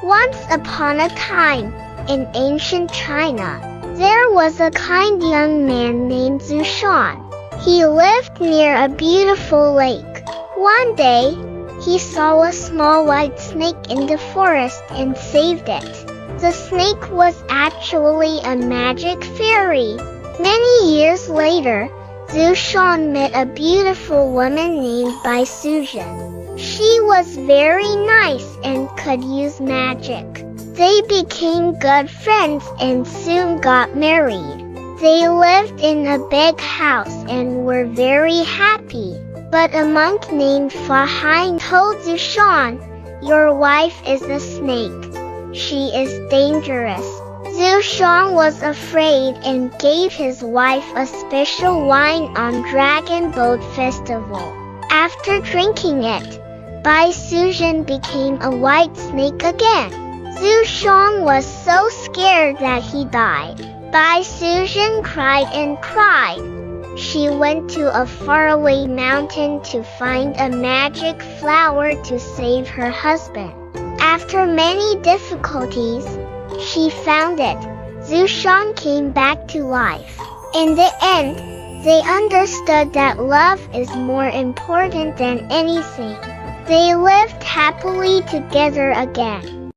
Once upon a time, in ancient China, there was a kind young man named Zushan. He lived near a beautiful lake. One day, he saw a small white snake in the forest and saved it. The snake was actually a magic fairy. Many years later, Zushan met a beautiful woman named Bai Suzhen. She was very nice and could use magic. They became good friends and soon got married. They lived in a big house and were very happy. But a monk named Fa Hai told Zushan, "Your wife is a snake. She is dangerous." Zushan was afraid and gave his wife a special wine on Dragon Boat Festival. After drinking it, Bai Suzhen became a white snake again. Zushan was so scared that he died. Bai Suzhen cried and cried. She went to a faraway mountain to find a magic flower to save her husband. After many difficulties, she found it. Zushan came back to life. In the end, they understood that love is more important than anything. They lived happily together again.